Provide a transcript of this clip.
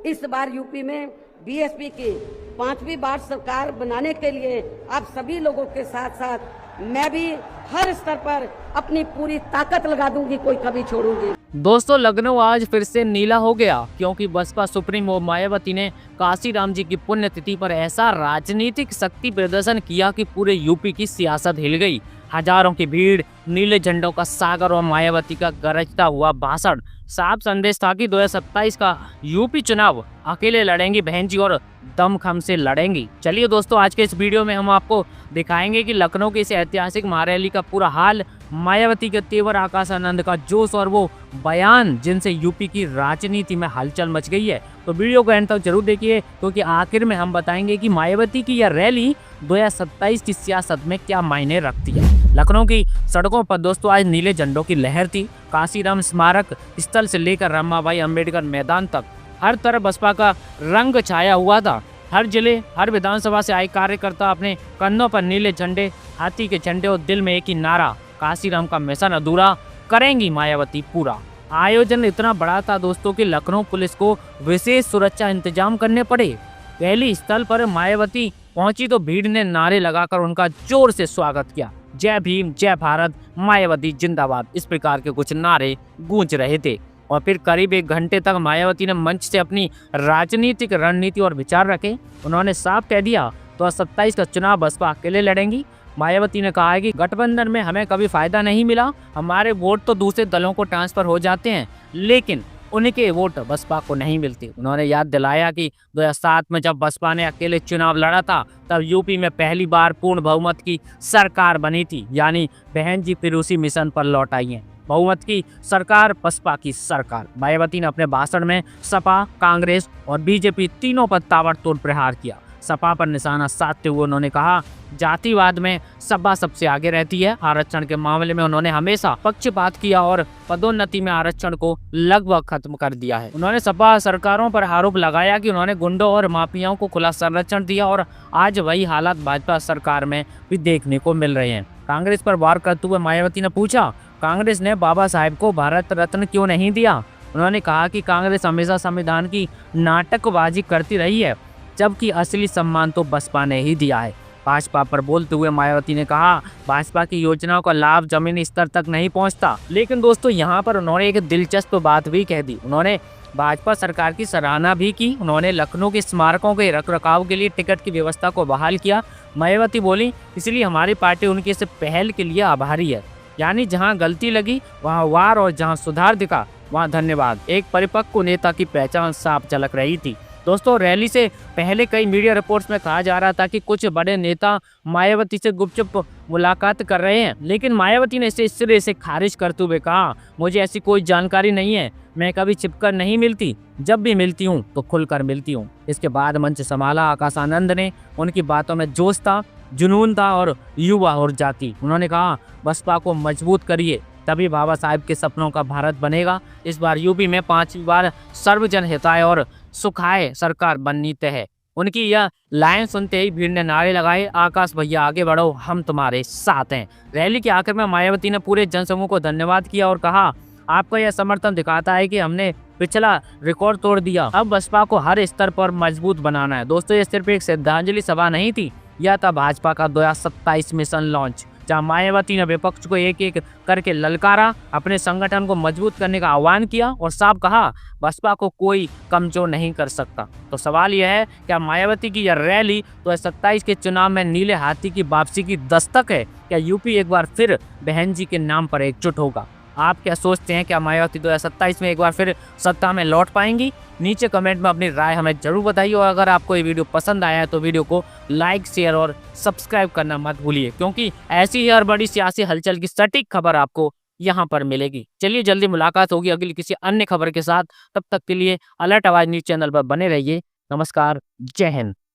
इस बार यूपी में बीएसपी की 5वीं बार सरकार बनाने के लिए आप सभी लोगों के साथ साथ मैं भी हर स्तर पर अपनी पूरी ताकत लगा दूंगी, कोई कभी छोड़ूंगी। दोस्तों, लखनऊ आज फिर से नीला हो गया क्योंकि बसपा सुप्रीमो मायावती ने काशीराम जी की पुण्यतिथि पर ऐसा राजनीतिक शक्ति प्रदर्शन किया कि पूरे यूपी की सियासत हिल गई। हजारों की भीड़, नीले झंडों का सागर और मायावती का गरजता हुआ भाषण साफ संदेश था कि 2027 का यूपी चुनाव अकेले लड़ेंगी बहन जी और दमखम से लड़ेंगी। चलिए दोस्तों, आज के इस वीडियो में हम आपको दिखाएंगे कि लखनऊ की इस ऐतिहासिक महारैली का पूरा हाल, मायावती के तेवर, आकाश आनंद का जोश और वो बयान जिनसे यूपी की राजनीति में हलचल मच गई है। तो वीडियो को एंड तक जरूर देखिए क्योंकि आखिर में हम बताएंगे कि मायावती की यह रैली 2027 की सियासत में क्या मायने रखती है। लखनऊ की सड़कों पर दोस्तों आज नीले झंडों की लहर थी। काशीराम स्मारक स्थल से लेकर रमाबाई अंबेडकर मैदान तक हर तरफ बसपा का रंग छाया हुआ था। हर जिले, हर विधानसभा से आए कार्यकर्ता अपने कंधों पर नीले झंडे, हाथी के झंडे और दिल में एक ही नारा, काशीराम का मिशन अधूरा करेंगी मायावती पूरा। आयोजन इतना बड़ा था दोस्तों कि लखनऊ पुलिस को विशेष सुरक्षा इंतजाम करने पड़े। रैली स्थल पर मायावती पहुंची तो भीड़ ने नारे लगाकर उनका जोर से स्वागत किया। जय भीम, जय भारत, मायावती जिंदाबाद, इस प्रकार के कुछ नारे गूंज रहे थे। और फिर करीब 1 घंटे तक मायावती ने मंच से अपनी राजनीतिक रणनीति और विचार रखे। उन्होंने साफ कह दिया 2027 का चुनाव बसपा अकेले लड़ेंगी। मायावती ने कहा है कि गठबंधन में हमें कभी फायदा नहीं मिला, हमारे वोट तो दूसरे दलों को ट्रांसफर हो जाते हैं लेकिन उनके वोट बसपा को नहीं मिलते। उन्होंने याद दिलाया कि 2007 में जब बसपा ने अकेले चुनाव लड़ा था तब यूपी में पहली बार पूर्ण बहुमत की सरकार बनी थी, यानी बहन जी फिर उसी मिशन पर लौट आई हैं। बहुमत की सरकार, बसपा की सरकार। मायावती ने अपने भाषण में सपा, कांग्रेस और बीजेपी तीनों पर ताबड़तोड़ प्रहार किया। सपा पर निशाना साधते हुए उन्होंने कहा, जातिवाद में सपा सबसे आगे रहती है। आरक्षण के मामले में उन्होंने हमेशा पक्षपात किया और पदोन्नति में आरक्षण को लगभग खत्म कर दिया है। उन्होंने सपा सरकारों पर आरोप लगाया कि उन्होंने गुंडों और माफियाओं को खुला संरक्षण दिया और आज वही हालात भाजपा सरकार में भी देखने को मिल रहे हैं। कांग्रेस पर वार करते हुए मायावती ने पूछा, कांग्रेस ने बाबा साहेब को भारत रत्न क्यों नहीं दिया? उन्होंने कहा कि कांग्रेस हमेशा संविधान की नाटकबाजी करती रही है जबकि असली सम्मान तो बसपा ने ही दिया है। भाजपा पर बोलते हुए मायावती ने कहा, भाजपा की योजनाओं का लाभ जमीनी स्तर तक नहीं पहुंचता। लेकिन दोस्तों यहाँ पर उन्होंने एक दिलचस्प बात भी कह दी। उन्होंने भाजपा सरकार की सराहना भी की। उन्होंने लखनऊ के स्मारकों के रखरखाव के लिए टिकट की व्यवस्था को बहाल किया। मायावती बोली, इसलिए हमारी पार्टी उनकी इस पहल के लिए आभारी है, यानी जहाँ गलती लगी वहाँ वार और जहाँ सुधार दिखा वहाँ धन्यवाद। एक परिपक्व नेता की पहचान साफ झलक रही थी। दोस्तों, रैली से पहले कई मीडिया रिपोर्ट्स में कहा जा रहा था कि कुछ बड़े नेता मायावती से गुपचुप मुलाकात कर रहे हैं, लेकिन मायावती ने इसे इस सिरे से खारिज करते हुए कहा, मुझे ऐसी कोई जानकारी नहीं है, मैं कभी छिपकर नहीं मिलती, जब भी मिलती हूँ तो खुलकर मिलती हूँ। इसके बाद मंच संभाला आकाश आनंद ने। उनकी बातों में जोश था, जुनून था और युवा और जाति। उन्होंने कहा, बसपा को मजबूत करिए, तभी बाबा साहेब के सपनों का भारत बनेगा। इस बार यूपी में 5वीं बार सर्वजन हिताय और सुखाय सरकार बननी तय है। उनकी यह लाइन सुनते ही भीड़ ने नारे लगाए, आकाश भैया आगे बढ़ो, हम तुम्हारे साथ हैं। रैली के आखिर में मायावती ने पूरे जनसमूह को धन्यवाद किया और कहा, आपका यह समर्थन दिखाता है कि हमने पिछला रिकॉर्ड तोड़ दिया, अब बसपा को हर स्तर पर मजबूत बनाना है। दोस्तों, ये सिर्फ एक श्रद्धांजलि सभा नहीं थी, यह था भाजपा का 2027 मिशन लॉन्च, जहां मायावती ने विपक्ष को एक एक करके ललकारा, अपने संगठन को मजबूत करने का आह्वान किया और साफ कहा, बसपा को कोई कमजोर नहीं कर सकता। तो सवाल यह है, क्या मायावती की यह रैली 2027 के चुनाव में नीले हाथी की वापसी की दस्तक है? क्या यूपी एक बार फिर बहन जी के नाम पर एकजुट होगा? आप क्या सोचते हैं, क्या मायावती 2027 में एक बार फिर सत्ता में लौट पाएंगी? नीचे कमेंट में अपनी राय हमें जरूर बताइए और अगर आपको ये वीडियो पसंद आया है तो वीडियो को लाइक, शेयर और सब्सक्राइब करना मत भूलिए क्योंकि ऐसी ही हर बड़ी सियासी हलचल की सटीक खबर आपको यहाँ पर मिलेगी। चलिए, जल्दी मुलाकात होगी अगली किसी अन्य खबर के साथ। तब तक के लिए अलर्ट आवाज न्यूज चैनल पर बने रहिए। नमस्कार, जय हिंद।